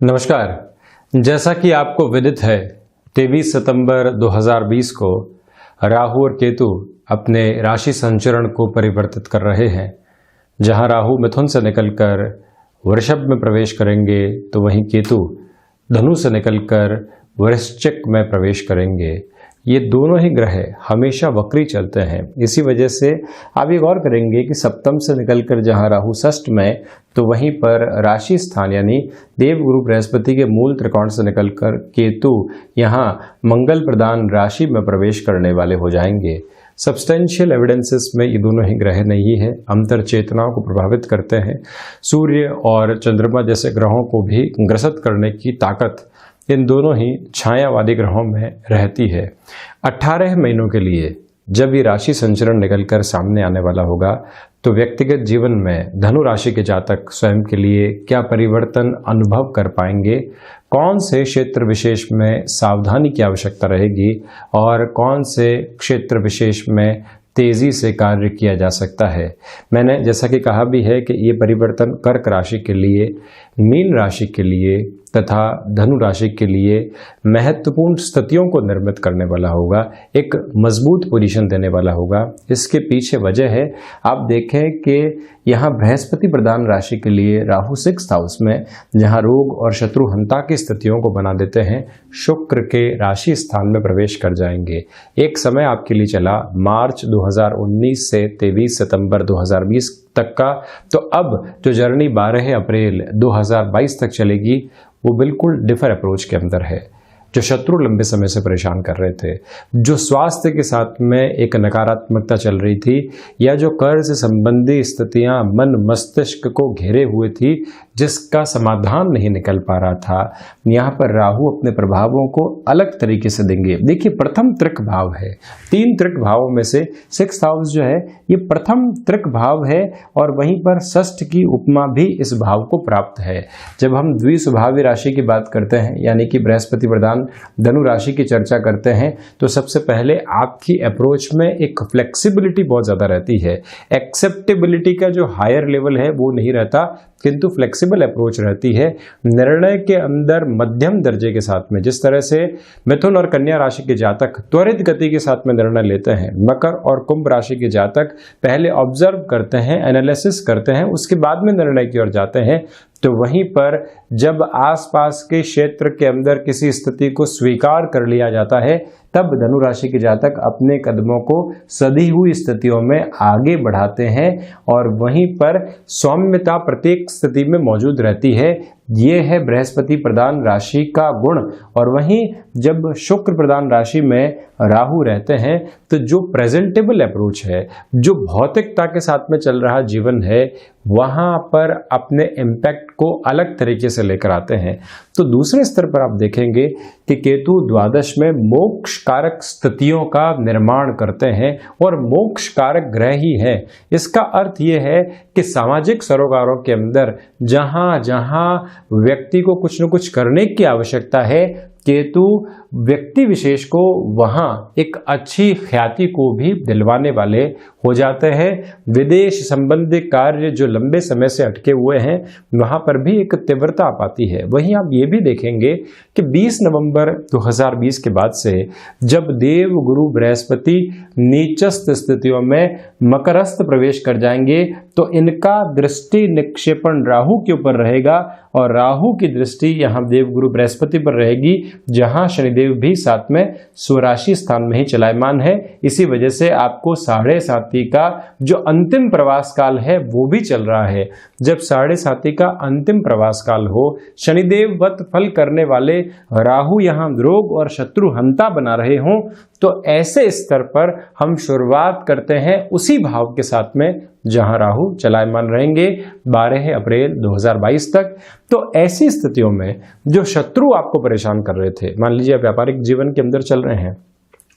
नमस्कार। जैसा कि आपको विदित है, 23 सितंबर 2020 को राहु और केतु अपने राशि संचरण को परिवर्तित कर रहे हैं। जहां राहु मिथुन से निकलकर वृषभ में प्रवेश करेंगे तो वहीं केतु धनु से निकलकर वृश्चिक में प्रवेश करेंगे। ये दोनों ही ग्रह हमेशा वक्री चलते हैं। इसी वजह से आप ये गौर करेंगे कि सप्तम से निकलकर जहां राहु षष्ठ में, तो वहीं पर राशि स्थान यानी देवगुरु बृहस्पति के मूल त्रिकोण से निकलकर केतु यहां मंगल प्रदान राशि में प्रवेश करने वाले हो जाएंगे। सब्सटेंशियल एविडेंसेस में ये दोनों ही ग्रह नहीं है, अंतर चेतनाओं को प्रभावित करते हैं। सूर्य और चंद्रमा जैसे ग्रहों को भी ग्रसित करने की ताकत इन दोनों ही छायावादी ग्रहों में रहती है। 18 महीनों के लिए जब ये राशि संचरण निकलकर सामने आने वाला होगा, तो व्यक्तिगत जीवन में धनु राशि के जातक स्वयं के लिए क्या परिवर्तन अनुभव कर पाएंगे, कौन से क्षेत्र विशेष में सावधानी की आवश्यकता रहेगी और कौन से क्षेत्र विशेष में तेजी से कार्य किया जा सकता है। मैंने जैसा कि कहा भी है कि ये परिवर्तन कर्क राशि के लिए, मीन राशि के लिए तथा धनु राशि के लिए महत्वपूर्ण स्थितियों को निर्मित करने वाला होगा, एक मजबूत पोजीशन देने वाला होगा। इसके पीछे वजह है, आप देखें कि यहाँ बृहस्पति प्रधान राशि के लिए राहु 6th हाउस में, जहाँ रोग और शत्रुहंता की स्थितियों को बना देते हैं, शुक्र के राशि स्थान में प्रवेश कर जाएंगे। एक समय आपके लिए चला मार्च 2019 से 23 सितंबर 2020 तक का, तो अब जो जर्नी 12 अप्रैल 2022 तक चलेगी वो बिल्कुल डिफर अप्रोच के अंदर है। जो शत्रु लंबे समय से परेशान कर रहे थे, जो स्वास्थ्य के साथ में एक नकारात्मकता चल रही थी, या जो कर्ज से संबंधी स्थितियां मन मस्तिष्क को घेरे हुए थी, जिसका समाधान नहीं निकल पा रहा था, यहाँ पर राहु अपने प्रभावों को अलग तरीके से देंगे। देखिए, प्रथम त्रिक भाव है, 3 त्रिक भावों में से 6th हाउस जो है ये प्रथम त्रिक भाव है, और वहीं पर षष्ठ की उपमा भी इस भाव को प्राप्त है। जब हम द्विस्वभावी राशि की बात करते हैं, यानी कि बृहस्पति प्रधान धनु राशि की चर्चा करते हैं, तो सबसे पहले आपकी अप्रोच में एक फ्लेक्सिबिलिटी बहुत ज्यादा रहती है। एक्सेप्टेबिलिटी का जो हायर लेवल है वो नहीं रहता, किंतु फ्लेक्सिबल अप्रोच रहती है। निर्णय के अंदर मध्यम दर्जे के साथ में, जिस तरह से मिथुन और कन्या राशि के जातक त्वरित गति के साथ में निर्णय लेते हैं, मकर और कुंभ राशि के जातक पहले ऑब्जर्व करते हैं, एनालिसिस करते हैं, उसके बाद में निर्णय की ओर जाते हैं, तो वहीं पर जब आसपास के क्षेत्र के अंदर किसी स्थिति को स्वीकार कर लिया जाता है, तब धनु राशि के जातक अपने कदमों को सधी हुई स्थितियों में आगे बढ़ाते हैं, और वहीं पर सौम्यता प्रत्येक स्थिति में मौजूद रहती है। ये है बृहस्पति प्रधान राशि का गुण। और वहीं जब शुक्र प्रधान राशि में राहु रहते हैं, तो जो प्रेजेंटेबल अप्रोच है, जो भौतिकता के साथ में चल रहा जीवन है, वहां पर अपने इम्पैक्ट को अलग तरीके से लेकर आते हैं। तो दूसरे स्तर पर आप देखेंगे कि केतु द्वादश में मोक्ष कारक स्थितियों का निर्माण करते हैं, और मोक्ष कारक ग्रह ही है। इसका अर्थ यह है कि सामाजिक सरोकारों के अंदर जहां जहां व्यक्ति को कुछ न कुछ करने की आवश्यकता है, केतु व्यक्ति विशेष को वहां एक अच्छी ख्याति को भी दिलवाने वाले हो जाते हैं। विदेश संबंधी कार्य जो लंबे समय से अटके हुए हैं, वहां पर भी एक तीव्रता आ पाती है। वहीं आप ये भी देखेंगे कि 20 नवंबर 2020 के बाद से जब देव गुरु बृहस्पति नीचस्थ स्थितियों में मकरस्थ प्रवेश कर जाएंगे, तो इनका दृष्टि निक्षेपण राहु के ऊपर रहेगा, और राहु की दृष्टि यहाँ देवगुरु बृहस्पति पर रहेगी, जहां शनिदेव भी साथ में स्वराशि स्थान में ही चलायमान है। इसी वजह से आपको 7.5 का जो अंतिम प्रवास काल है वो भी चल रहा है। जब 7.5 का अंतिम प्रवास काल हो, शनिदेव वत फल करने वाले राहु यहाँ रोग और शत्रुहंता बना रहे हों, तो ऐसे स्तर पर हम शुरुआत करते हैं उसी भाव के साथ में जहां राहु चलायमान रहेंगे 12 अप्रैल 2022 तक। तो ऐसी स्थितियों में जो शत्रु आपको परेशान कर रहे थे, मान लीजिए व्यापारिक जीवन के अंदर चल रहे हैं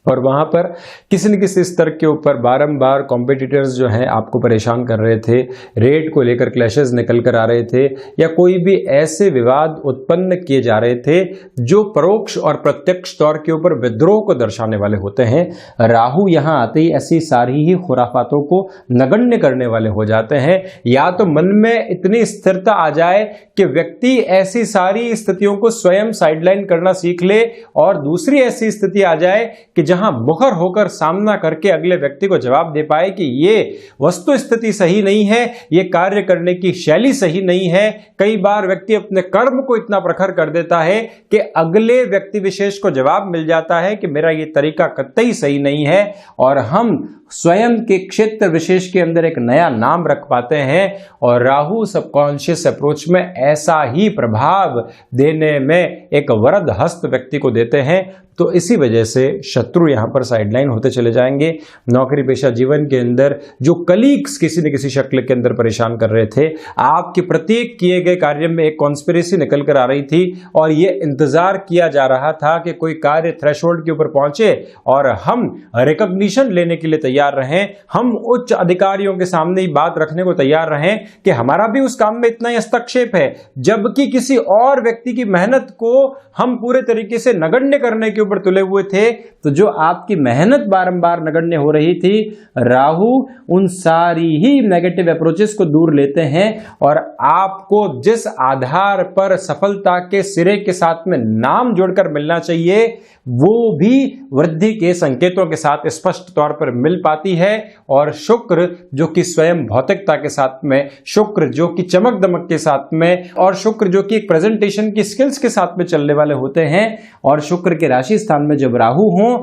और वहां पर किसी न किसी स्तर के ऊपर बारंबार कॉम्पिटिटर्स जो हैं आपको परेशान कर रहे थे, रेट को लेकर क्लैशेस निकल कर आ रहे थे, या कोई भी ऐसे विवाद उत्पन्न किए जा रहे थे जो परोक्ष और प्रत्यक्ष तौर के ऊपर विद्रोह को दर्शाने वाले होते हैं। राहु यहां आते ही ऐसी सारी ही खुराफातों को नगण्य करने वाले हो जाते हैं। या तो मन में इतनी स्थिरता आ जाए कि व्यक्ति ऐसी सारी स्थितियों को स्वयं साइडलाइन करना सीख ले, और दूसरी ऐसी स्थिति आ जाए कि जहां मुखर होकर सामना करके अगले व्यक्ति को जवाब दे पाए कि ये वस्तु स्थिति सही नहीं है, ये कार्य करने की शैली सही नहीं है। कई बार व्यक्ति अपने कर्म को इतना प्रखर कर देता है कि अगले व्यक्ति विशेष को जवाब मिल जाता है कि मेरा ये तरीका कतई सही नहीं है, और हम स्वयं के क्षेत्र विशेष के अंदर एक नया नाम रख पाते हैं। और राहु सबकॉन्शियस अप्रोच में ऐसा ही प्रभाव देने में एक वरद हस्त व्यक्ति को देते हैं। तो इसी वजह से शत्रु यहां पर साइडलाइन होते चले जाएंगे। नौकरी पेशा जीवन के अंदर जो कलीग्स किसी न किसी शक्ल के अंदर परेशान कर रहे थे, आपके प्रत्येक किए गए कार्य में एक कॉन्स्पिरेसी निकल कर आ रही थी, और ये इंतजार किया जा रहा था कि कोई कार्य थ्रेशोल्ड के ऊपर पहुंचे और हम रिकॉग्निशन लेने के लिए तैयार रहें, हम उच्च अधिकारियों के सामने ही बात रखने को तैयार रहें कि हमारा भी उस काम में इतना ही हस्तक्षेप है, जबकि किसी और व्यक्ति की मेहनत को हम पूरे तरीके से नगण्य करने के ऊपर तुले हुए थे। तो जो आपकी मेहनत बारंबार नगण्य हो रही थी, राहु उन सारी ही नेगेटिव अप्रोचेस को दूर लेते हैं, और आपको जिस आधार पर सफलता के सिरे के साथ में नाम जोड़कर मिलना चाहिए, वो भी वृद्धि के संकेतों के साथ स्पष्ट तौर पर मिल पाती है। और शुक्र जो कि स्वयं भौतिकता के साथ में, शुक्र जो कि चमक दमक के साथ में, और शुक्र जो कि एक प्रेजेंटेशन की स्किल्स के साथ में चलने वाले होते हैं, और शुक्र के राशि स्थान में जब राहु हो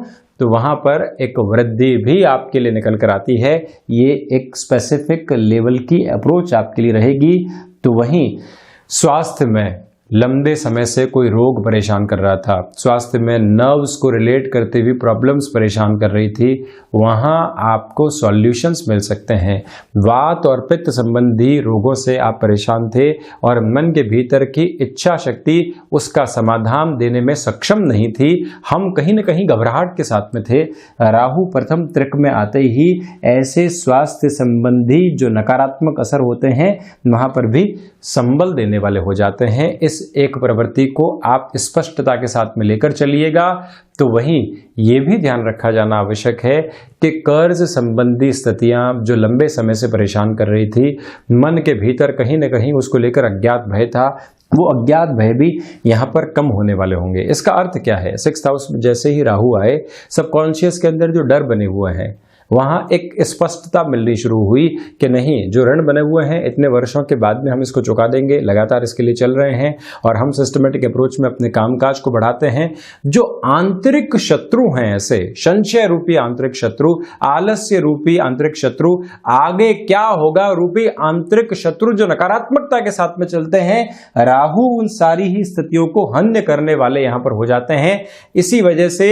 तो वहां पर एक वृद्धि भी आपके लिए निकल कर आती है। ये एक स्पेसिफिक लेवल की अप्रोच आपके लिए रहेगी। तो वहीं स्वास्थ्य में लंबे समय से कोई रोग परेशान कर रहा था, स्वास्थ्य में नर्व्स को रिलेट करते हुए प्रॉब्लम्स परेशान कर रही थी, वहां आपको सॉल्यूशंस मिल सकते हैं। वात और पित्त संबंधी रोगों से आप परेशान थे और मन के भीतर की इच्छा शक्ति उसका समाधान देने में सक्षम नहीं थी, हम कहीं न कहीं घबराहट के साथ में थे। राहु प्रथम त्रिक में आते ही ऐसे स्वास्थ्य संबंधी जो नकारात्मक असर होते हैं वहां पर भी संबल देने वाले हो जाते हैं। इस एक प्रवृत्ति को आप स्पष्टता के साथ में लेकर चलिएगा। तो वहीं ये भी ध्यान रखा जाना आवश्यक है कि कर्ज संबंधी स्थितियां जो लंबे समय से परेशान कर रही थी, मन के भीतर कहीं न कहीं उसको लेकर अज्ञात भय था, वो अज्ञात भय भी यहाँ पर कम होने वाले होंगे। इसका अर्थ क्या है? 6th हाउस में जैसे ही राहु आए, सबकॉन्शियस के अंदर जो डर बने हुए हैं वहां एक स्पष्टता मिलनी शुरू हुई कि नहीं, जो ऋण बने हुए हैं इतने वर्षों के बाद में हम इसको चुका देंगे, लगातार इसके लिए चल रहे हैं और हम सिस्टमेटिक अप्रोच में अपने कामकाज को बढ़ाते हैं। जो आंतरिक शत्रु हैं, ऐसे संशय रूपी आंतरिक शत्रु, आलस्य रूपी आंतरिक शत्रु, आगे क्या होगा रूपी आंतरिक शत्रु जो नकारात्मकता के साथ में चलते हैं, राहु उन सारी ही स्थितियों को हन्य करने वाले यहां पर हो जाते हैं। इसी वजह से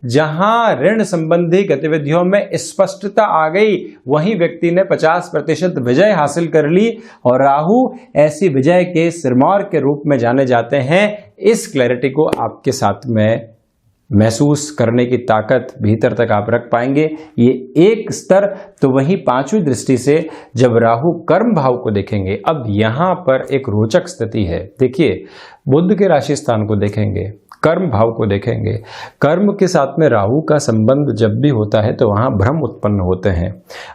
जहां ऋण संबंधी गतिविधियों में स्पष्टता आ गई, वही व्यक्ति ने 50% विजय हासिल कर ली, और राहु ऐसी विजय के सिरमौर के रूप में जाने जाते हैं। इस क्लैरिटी को आपके साथ में महसूस करने की ताकत भीतर तक आप रख पाएंगे। ये एक स्तर। तो वहीं 5वीं दृष्टि से जब राहु कर्म भाव को देखेंगे, अब यहां पर एक रोचक स्थिति है। देखिए, बुध के राशि स्थान को देखेंगे, कर्म भाव को देखेंगे, कर्म के साथ में राहु का संबंध जब भी होता है तो वहां भ्रम उत्पन्न होते हैं।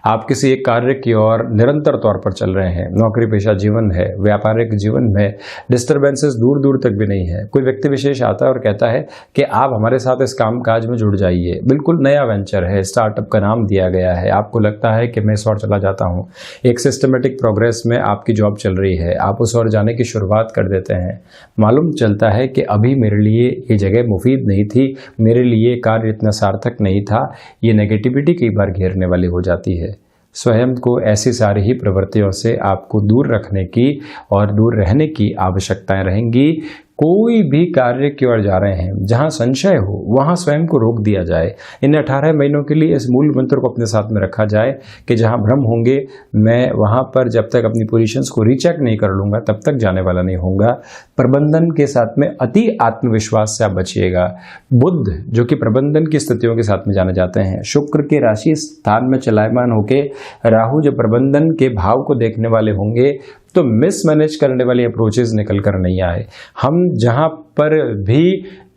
आप किसी एक कार्य की ओर निरंतर तौर पर चल रहे हैं, नौकरी पेशा जीवन है, व्यापारिक जीवन में डिस्टर्बेंसेस दूर दूर तक भी नहीं है। कोई व्यक्ति विशेष आता है और कहता है कि आप हमारे साथ इस काम काज में जुड़ जाइए, बिल्कुल नया वेंचर है, स्टार्टअप का नाम दिया गया है, आपको लगता है कि मैं इस ओर चला जाता हूँ, एक सिस्टमेटिक प्रोग्रेस में आपकी जॉब चल रही है, आप उस ओर जाने की शुरुआत कर देते हैं। मालूम चलता है कि अभी मेरे लिए ये जगह मुफीद नहीं थी, मेरे लिए कार्य इतना सार्थक नहीं था। ये नेगेटिविटी कई बार घेरने वाली हो जाती है। स्वयं को ऐसी सारी ही प्रवृत्तियों से आपको दूर रखने की और दूर रहने की आवश्यकताएं रहेंगी। कोई भी कार्य की ओर जा रहे हैं, जहां संशय हो वहां स्वयं को रोक दिया जाए। इन 18 महीनों के लिए इस मूल मंत्र को अपने साथ में रखा जाए कि जहां भ्रम होंगे मैं वहां पर जब तक अपनी पोजीशंस को रीचेक नहीं कर लूंगा तब तक जाने वाला नहीं होऊंगा। प्रबंधन के साथ में अति आत्मविश्वास से आप बचिएगा। बुध जो कि प्रबंधन की स्थितियों के साथ में जाने जाते हैं, शुक्र के राशि स्थान में चलायमान होके राहु जो प्रबंधन के भाव को देखने वाले होंगे, तो मिसमैनेज करने वाली अप्रोचेस निकल कर नहीं आए। हम जहां पर भी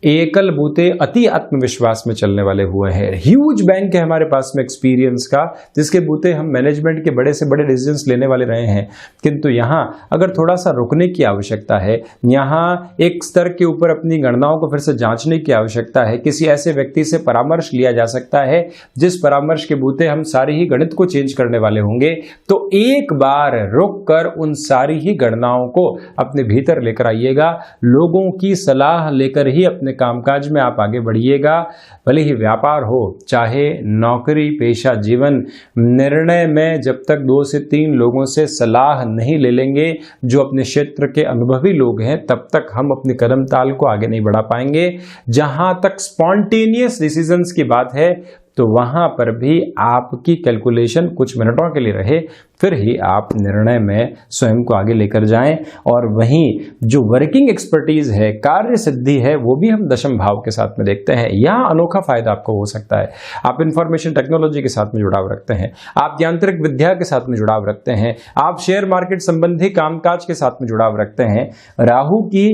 एकल बूते अति आत्मविश्वास में चलने वाले हुए हैं। ह्यूज बैंक है हमारे पास में एक्सपीरियंस का, जिसके बूते हम मैनेजमेंट के बड़े से बड़े डिसीजंस लेने वाले रहे हैं। किंतु यहाँ अगर थोड़ा सा रुकने की आवश्यकता है, यहाँ एक स्तर के ऊपर अपनी गणनाओं को फिर से जांचने की आवश्यकता है। किसी ऐसे व्यक्ति से परामर्श लिया जा सकता है जिस परामर्श के बूते हम सारी ही गणित को चेंज करने वाले होंगे। तो एक बार रुक कर उन सारी ही गणनाओं को अपने भीतर लेकर आइएगा। लोगों की सलाह लेकर ही अपने कामकाज में आप आगे बढ़िएगा। भले ही व्यापार हो चाहे नौकरी पेशा जीवन, निर्णय में जब तक 2 से 3 लोगों से सलाह नहीं ले लेंगे जो अपने क्षेत्र के अनुभवी लोग हैं, तब तक हम अपने कदम ताल को आगे नहीं बढ़ा पाएंगे। जहां तक स्पॉन्टेनियस डिसीजंस की बात है तो वहां पर भी आपकी कैलकुलेशन कुछ मिनटों के लिए रहे, फिर ही आप निर्णय में स्वयं को आगे लेकर जाएं। और वहीं जो वर्किंग एक्सपर्टीज है, कार्य सिद्धि है, वो भी हम दशम भाव के साथ में देखते हैं। यहाँ अनोखा फायदा आपको हो सकता है। आप इंफॉर्मेशन टेक्नोलॉजी के साथ में जुड़ाव रखते हैं, आप यांत्रिक विद्या के साथ में जुड़ाव रखते हैं, आप शेयर मार्केट संबंधी कामकाज के साथ में जुड़ाव रखते हैं। राहु की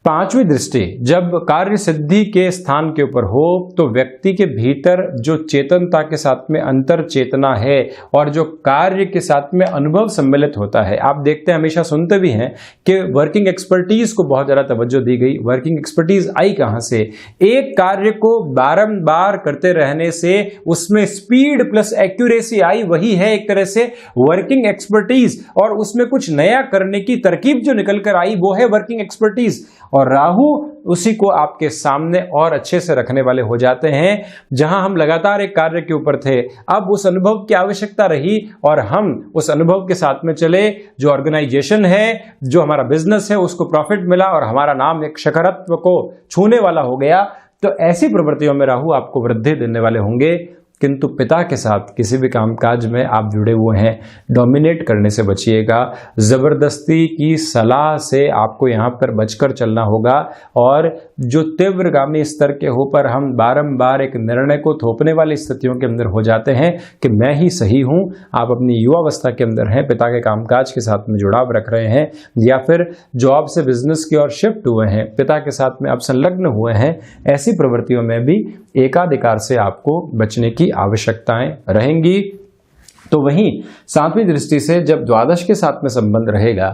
5वीं दृष्टि जब कार्य सिद्धि के स्थान के ऊपर हो तो व्यक्ति के भीतर जो चेतनता के साथ में अंतर चेतना है और जो कार्य के साथ में अनुभव सम्मिलित होता है, आप देखते हैं हमेशा सुनते भी हैं कि वर्किंग एक्सपर्टीज को बहुत ज़्यादा तवज्जो दी गई। वर्किंग एक्सपर्टीज आई कहाँ से? एक कार्य को बारंबार करते रहने से उसमें स्पीड प्लस एक्यूरेसी आई, वही है एक तरह से वर्किंग एक्सपर्टीज। और उसमें कुछ नया करने की तरकीब जो निकल कर आई वो है वर्किंग एक्सपर्टीज। और राहु उसी को आपके सामने और अच्छे से रखने वाले हो जाते हैं। जहां हम लगातार एक कार्य के ऊपर थे, अब उस अनुभव की आवश्यकता रही और हम उस अनुभव के साथ में चले। जो ऑर्गेनाइजेशन है, जो हमारा बिजनेस है, उसको प्रॉफिट मिला और हमारा नाम एक शिखरत्व को छूने वाला हो गया। तो ऐसी प्रवृत्तियों में राहु आपको वृद्धि देने वाले होंगे। किंतु पिता के साथ किसी भी कामकाज में आप जुड़े हुए हैं, डोमिनेट करने से बचिएगा। जबरदस्ती की सलाह से आपको यहाँ पर बचकर चलना होगा। और जो तीव्रगामी स्तर के ऊपर हम बारंबार एक निर्णय को थोपने वाली स्थितियों के अंदर हो जाते हैं कि मैं ही सही हूँ। आप अपनी युवावस्था के अंदर हैं, पिता के कामकाज के साथ में जुड़ाव रख रहे हैं, या फिर जॉब से बिजनेस की ओर शिफ्ट हुए हैं, पिता के साथ में आप संलग्न हुए हैं, ऐसी प्रवृत्तियों में भी एकाधिकार से आपको बचने की आवश्यकताएं रहेंगी। तो वहीं 7वीं दृष्टि से जब द्वादश के साथ में संबंध रहेगा,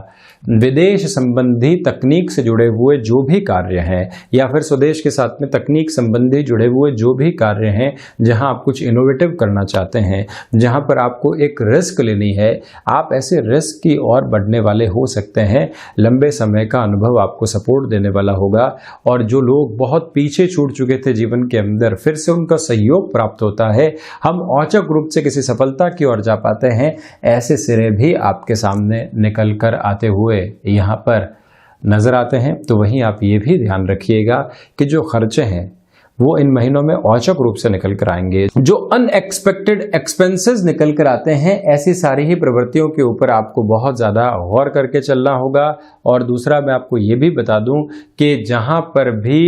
विदेश संबंधी तकनीक से जुड़े हुए जो भी कार्य हैं या फिर स्वदेश के साथ में तकनीक संबंधी जुड़े हुए जो भी कार्य हैं, जहां आप कुछ इनोवेटिव करना चाहते हैं, जहां पर आपको एक रिस्क लेनी है, आप ऐसे रिस्क की ओर बढ़ने वाले हो सकते हैं। लंबे समय का अनुभव आपको सपोर्ट देने वाला होगा। और जो लोग बहुत पीछे छूट चुके थे जीवन के अंदर, फिर से उनका सहयोग प्राप्त होता है। हम औचक रूप से किसी सफलता की ओर जा पाते हैं। ऐसे सिरे भी आपके सामने निकल कर आते हुए यहाँ पर नजर आते हैं। तो वहीं आप ये भी ध्यान रखिएगा कि जो खर्चे हैं वो इन महीनों में औचक रूप से निकल कर आएंगे। जो अनएक्सपेक्टेड एक्सपेंसेस निकल कर आते हैं, ऐसी सारी ही प्रवृत्तियों के ऊपर आपको बहुत ज़्यादा गौर करके चलना होगा। और दूसरा मैं आपको ये भी बता दूं कि जहां पर भी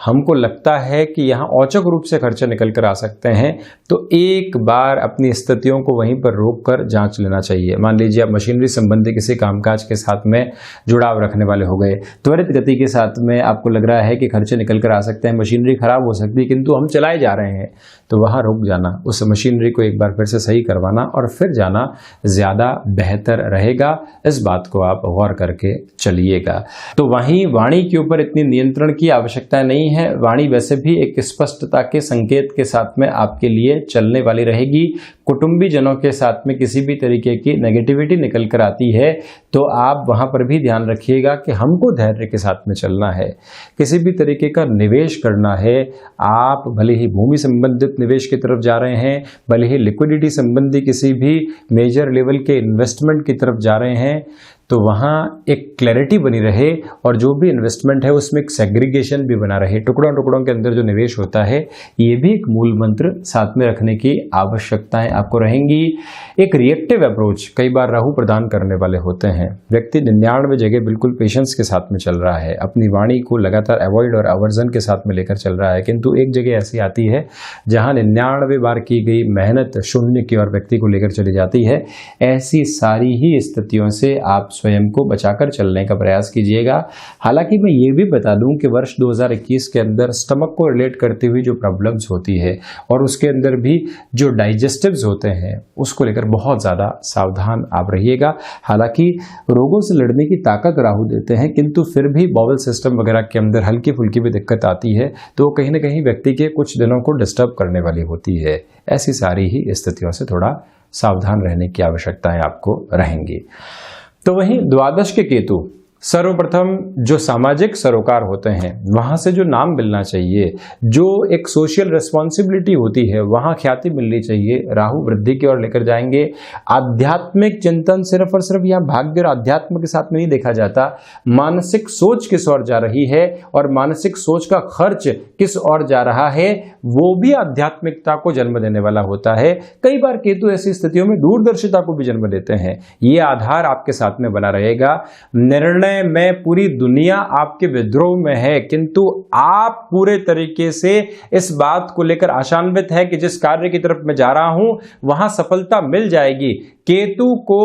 हमको लगता है कि यहाँ औचक रूप से खर्चे निकल कर आ सकते हैं, तो एक बार अपनी स्थितियों को वहीं पर रोक कर जांच लेना चाहिए। मान लीजिए आप मशीनरी संबंधी किसी कामकाज के साथ में जुड़ाव रखने वाले हो गए, त्वरित गति के साथ में आपको लग रहा है कि खर्चे निकल कर आ सकते हैं, मशीनरी खराब हो सकती है, किंतु हम चलाए जा रहे हैं, तो वहां रुक जाना, उस मशीनरी को एक बार फिर से सही करवाना और फिर जाना ज्यादा बेहतर रहेगा। इस बात को आप गौर करके चलिएगा। तो वहीं वाणी के ऊपर इतनी नियंत्रण की आवश्यकता नहीं है। वाणी वैसे भी एक स्पष्टता के संकेत के साथ में आपके लिए चलने वाली रहेगी। कुटुंबी जनों के साथ में किसी भी तरीके की नेगेटिविटी निकल कर आती है तो आप वहां पर भी ध्यान रखिएगा कि हमको धैर्य के साथ में चलना है। किसी भी तरीके का निवेश करना है, आप भले ही भूमि संबंधित निवेश की तरफ जा रहे हैं, भले ही लिक्विडिटी संबंधी किसी भी मेजर लेवल के इन्वेस्टमेंट की तरफ जा रहे हैं, तो वहाँ एक क्लैरिटी बनी रहे और जो भी इन्वेस्टमेंट है उसमें एक सेग्रीगेशन भी बना रहे। टुकड़ों टुकड़ों के अंदर जो निवेश होता है ये भी एक मूल मंत्र साथ में रखने की आवश्यकताएं आपको रहेंगी। एक रिएक्टिव अप्रोच कई बार राहु प्रदान करने वाले होते हैं। व्यक्ति 99 जगह बिल्कुल पेशेंस के साथ में चल रहा है, अपनी वाणी को लगातार अवॉइड और अवर्जन के साथ में लेकर चल रहा है, किंतु एक जगह ऐसी आती है जहां 99 बार की गई मेहनत शून्य की ओर व्यक्ति को लेकर चली जाती है। ऐसी सारी ही स्थितियों से आप स्वयं को बचाकर चलने का प्रयास कीजिएगा। हालांकि मैं ये भी बता दूं कि वर्ष 2021 के अंदर स्टमक को रिलेट करती हुई जो प्रॉब्लम्स होती है और उसके अंदर भी जो डाइजेस्टिव्स होते हैं उसको लेकर बहुत ज़्यादा सावधान आप रहिएगा। हालांकि रोगों से लड़ने की ताकत राहु देते हैं, किंतु फिर भी बॉवल सिस्टम वगैरह के अंदर हल्की फुल्की भी दिक्कत आती है, तो वो कहीं ना कहीं व्यक्ति के कुछ दिनों को डिस्टर्ब करने वाली होती है। ऐसी सारी ही स्थितियों से थोड़ा सावधान रहने की आवश्यकताएं आपको रहेंगी। तो वहीं द्वादश के केतु सर्वप्रथम जो सामाजिक सरोकार होते हैं वहां से जो नाम मिलना चाहिए, जो एक सोशल रिस्पॉन्सिबिलिटी होती है, वहां ख्याति मिलनी चाहिए, राहु वृद्धि की ओर लेकर जाएंगे। आध्यात्मिक चिंतन सिर्फ और सिर्फ यहाँ भाग्य और अध्यात्म के साथ नहीं देखा जाता, मानसिक सोच किस ओर जा रही है और मानसिक सोच का खर्च किस ओर जा रहा है, वो भी आध्यात्मिकता को जन्म देने वाला होता है। कई बार केतु ऐसी स्थितियों में दूरदर्शिता को भी जन्म देते हैं। ये आधार आपके साथ में बना रहेगा। निर्णय में पूरी दुनिया आपके विद्रोह में है, किंतु आप पूरे तरीके से इस बात को लेकर आशान्वित है कि जिस कार्य की तरफ मैं जा रहा हूं वहां सफलता मिल जाएगी। केतु को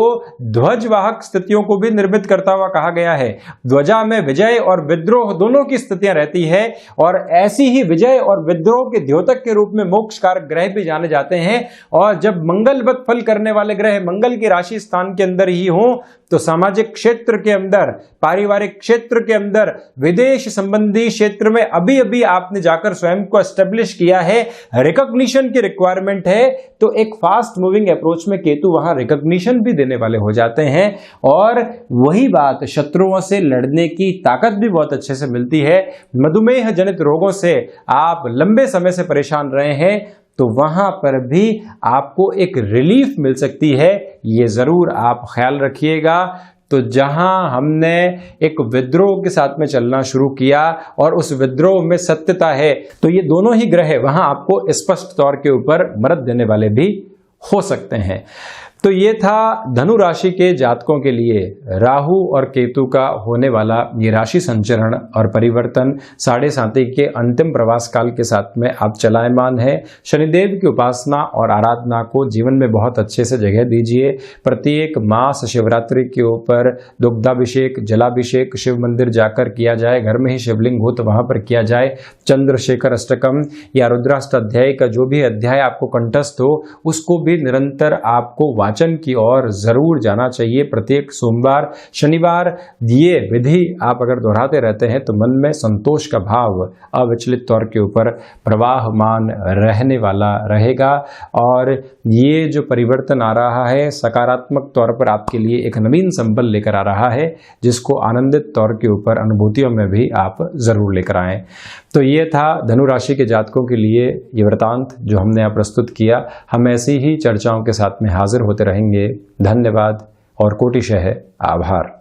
ध्वजवाहक स्थितियों को भी निर्मित करता हुआ कहा गया है। ध्वजा में विजय और विद्रोह दोनों की स्थितियां रहती है और ऐसी ही विजय और विद्रोह के द्योतक के रूप में मोक्ष कारक ग्रह भी जाने जाते हैं। और जब मंगलवत फल करने वाले ग्रह मंगल की राशि स्थान के अंदर ही हो तो सामाजिक क्षेत्र के अंदर, पारिवारिक क्षेत्र के अंदर, विदेश संबंधी क्षेत्र में अभी अभी आपने जाकर स्वयं को एस्टेब्लिश किया है, रिकॉग्निशन की रिक्वायरमेंट है, तो एक फास्ट मूविंग अप्रोच में केतु वहां रिकॉग्निशन भी देने वाले हो जाते हैं। और वही बात, शत्रुओं से लड़ने की ताकत भी बहुत अच्छे से मिलती है। मधुमेह जनित रोगों से आप लंबे समय से परेशान रहे हैं तो वहां पर भी आपको एक रिलीफ मिल सकती है, ये जरूर आप ख्याल रखिएगा। तो जहां हमने एक विद्रोह के साथ में चलना शुरू किया और उस विद्रोह में सत्यता है, तो ये दोनों ही ग्रह वहां आपको स्पष्ट तौर के ऊपर मदद देने वाले भी हो सकते हैं। तो ये था धनु राशि के जातकों के लिए राहु और केतु का होने वाला ये राशि संचरण और परिवर्तन 7.5 के अंतिम प्रवास काल के साथ में आप चलायमान है। शनिदेव की उपासना और आराधना को जीवन में बहुत अच्छे से जगह दीजिए। प्रत्येक मास शिवरात्रि के ऊपर दुग्धाभिषेक, जलाभिषेक शिव मंदिर जाकर किया जाए, घर में ही शिवलिंग हो तो वहां पर किया जाए। चंद्रशेखर अष्टकम या रुद्राष्टाध्याय का जो भी अध्याय आपको कंठस्थ हो उसको भी निरंतर आपको वाचन की ओर जरूर जाना चाहिए। प्रत्येक सोमवार, शनिवार ये विधि आप अगर दोहराते रहते हैं तो मन में संतोष का भाव अविचलित तौर के ऊपर प्रवाहमान रहने वाला रहेगा। और ये जो परिवर्तन आ रहा है सकारात्मक तौर पर आपके लिए एक नवीन संबल लेकर आ रहा है, जिसको आनंदित तौर के ऊपर अनुभूतियों में भी आप जरूर लेकर आएं। तो ये था धनु राशि के जातकों के लिए ये वृतांत जो हमने यहाँ प्रस्तुत किया। हम ऐसी ही चर्चाओं के साथ में हाजिर होते रहेंगे। धन्यवाद और कोटिशः आभार।